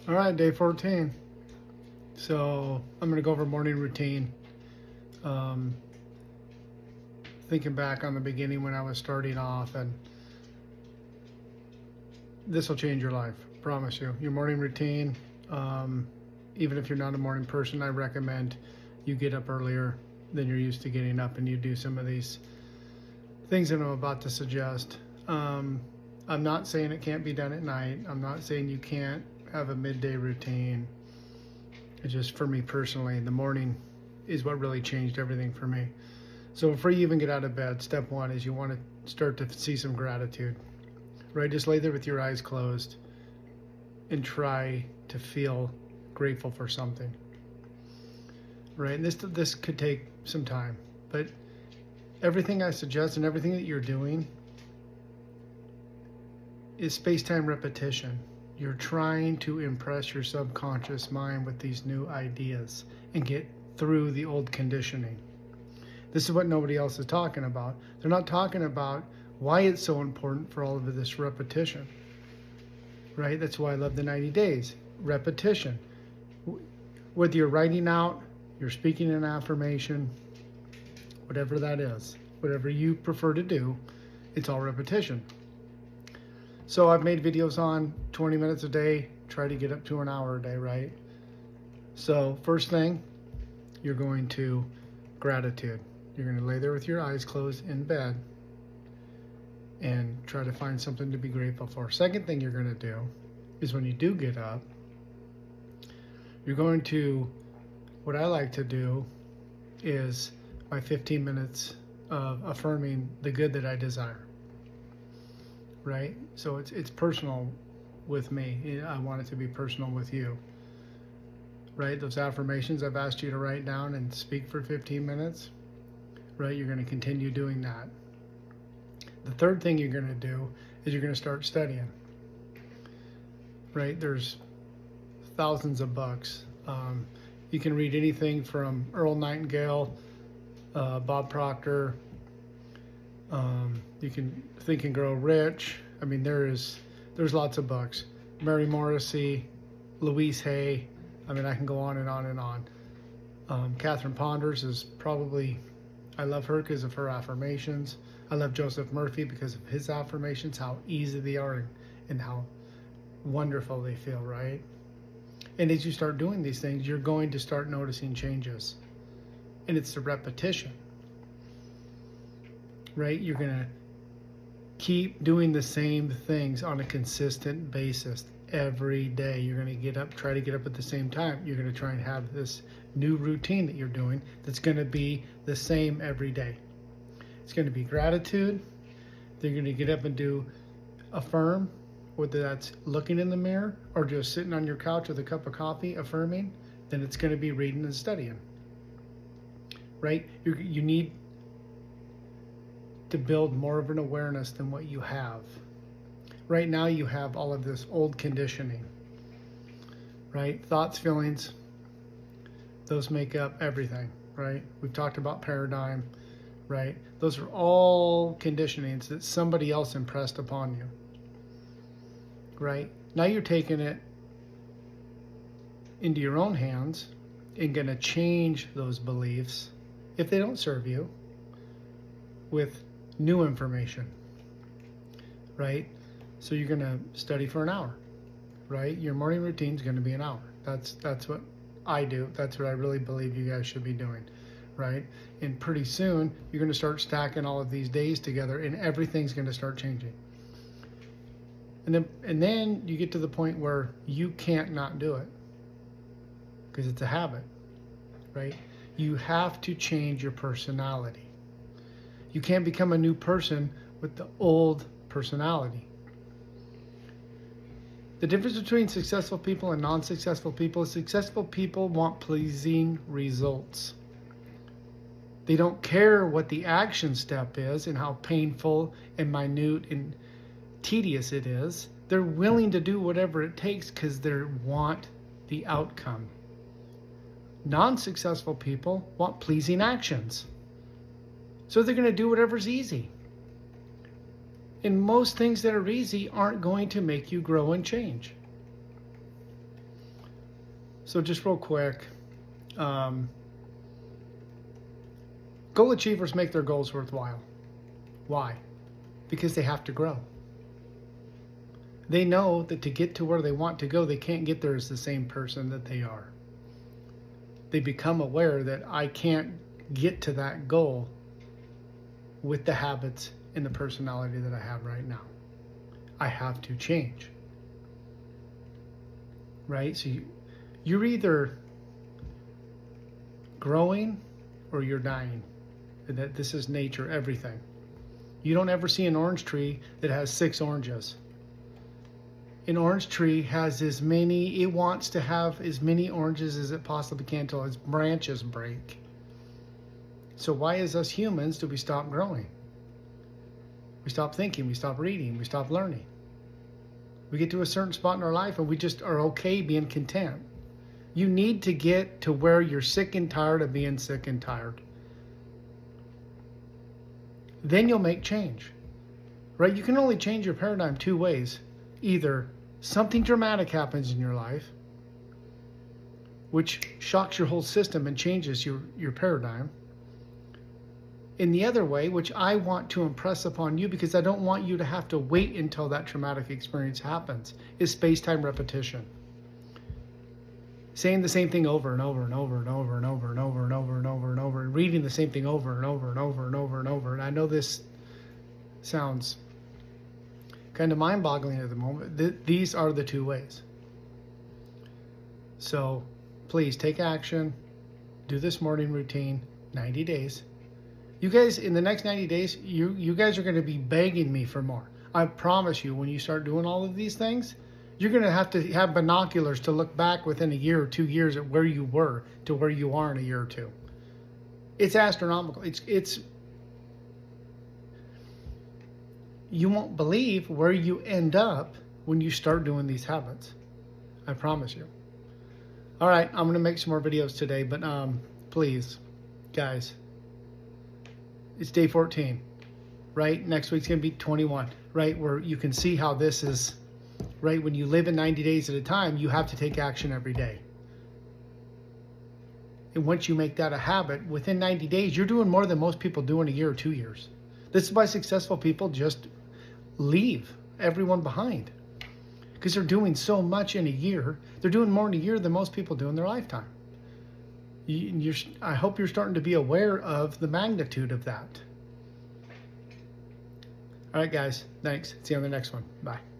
All right, day 14. So I'm going to go over morning routine. Um, Thinking back on the beginning when I was starting off, and this will change your life. Promise you. Your morning routine. Um, Even if you're not a morning person, I recommend you get up earlier than you're used to getting up, and you do some of these things that I'm about to suggest. I'm not saying it can't be done at night. I'm not saying you can't have a midday routine. It's just for me personally, the morning is what really changed everything for me. So before you even get out of bed, step one is you want to start to see some gratitude, right? Just lay there with your eyes closed and try to feel grateful for something, right? And this could take some time, but everything I suggest and everything that you're doing is space-time repetition. You're trying to impress your subconscious mind with these new ideas and get through the old conditioning. This is what nobody else is talking about. They're not talking about why it's so important for all of this repetition, right? That's why I love the 90 days. Repetition. Whether you're writing out, you're speaking an affirmation, whatever that is, whatever you prefer to do, it's all repetition. So I've made videos on 20 minutes a day, try to get up to an hour a day, right? So first thing, you're going to gratitude. You're going to lay there with your eyes closed in bed and try to find something to be grateful for. Second thing you're going to do is when you do get up, you're going to, what I like to do is my 15 minutes of affirming the good that I desire. Right? So it's personal with me. I want it to be personal with you. Right? Those affirmations I've asked you to write down and speak for 15 minutes. Right? You're going to continue doing that. The third thing you're going to do is you're going to start studying. Right? There's thousands of books. You can read anything from Earl Nightingale, Bob Proctor. You can Think and Grow Rich. I mean, there's lots of books. Mary Morrissey, Louise Hay. I mean, I can go on and on and on. Catherine Ponders is probably, I love her because of her affirmations. I love Joseph Murphy because of his affirmations, how easy they are and how wonderful they feel, right? And as you start doing these things, you're going to start noticing changes. And it's the repetition, right? You're going to keep doing the same things on a consistent basis every day. You're going to try to get up at the same time. You're going to try and have this new routine that you're doing that's going to be the same every day. It's going to be gratitude. Then you're going to get up and do affirm, whether that's looking in the mirror or just sitting on your couch with a cup of coffee affirming. Then it's going to be reading and studying, right? You need to build more of an awareness than what you have. Right now you have all of this old conditioning, right? Thoughts, feelings, those make up everything, right? We've talked about paradigm, right? Those are all conditionings that somebody else impressed upon you, right? Now you're taking it into your own hands and going to change those beliefs, if they don't serve you, with new information, right? So you're going to study for an hour, right? Your morning routine is going to be an hour. That's what I do. That's what I really believe you guys should be doing, right? And pretty soon you're going to start stacking all of these days together, and everything's going to start changing. And then you get to the point where you can't not do it because it's a habit, right? You have to change your personality. You can't become a new person with the old personality. The difference between successful people and non-successful people is successful people want pleasing results. They don't care what the action step is and how painful and minute and tedious it is. They're willing to do whatever it takes because they want the outcome. Non-successful people want pleasing actions. So they're going to do whatever's easy. And most things that are easy aren't going to make you grow and change. So just real quick, goal achievers make their goals worthwhile. Why? Because they have to grow. They know that to get to where they want to go, they can't get there as the same person that they are. They become aware that I can't get to that goal with the habits and the personality that I have right now. I have to change. Right? So you're either growing or you're dying. And that this is nature, everything. You don't ever see an orange tree that has 6 oranges. An orange tree has it wants to have as many oranges as it possibly can until its branches break. So why as us humans do we stop growing? We stop thinking, we stop reading, we stop learning. We get to a certain spot in our life and we just are okay being content. You need to get to where you're sick and tired of being sick and tired. Then you'll make change. Right? You can only change your paradigm 2 ways. Either something dramatic happens in your life, which shocks your whole system and changes your paradigm. In the other way, which I want to impress upon you because I don't want you to have to wait until that traumatic experience happens, is space-time repetition. Saying the same thing over and over and over and over and over and over and over and over and over and reading the same thing over and over and over and over and over. And I know this sounds kind of mind-boggling at the moment. These are the 2 ways. So please take action. Do this morning routine, 90 days. You guys, in the next 90 days, you guys are going to be begging me for more. I promise you, when you start doing all of these things, you're going to have binoculars to look back within a year or 2 years at where you were to where you are in a year or 2. It's astronomical. It's you won't believe where you end up when you start doing these habits. I promise you. All right, I'm going to make some more videos today, but please, guys, it's day 14, right? Next week's going to be 21, right? Where you can see how this is, right? When you live in 90 days at a time, you have to take action every day. And once you make that a habit, within 90 days, you're doing more than most people do in a year or 2 years. This is why successful people just leave everyone behind. Because they're doing so much in a year. They're doing more in a year than most people do in their lifetime. I hope you're starting to be aware of the magnitude of that. All right, guys. Thanks. See you on the next one. Bye.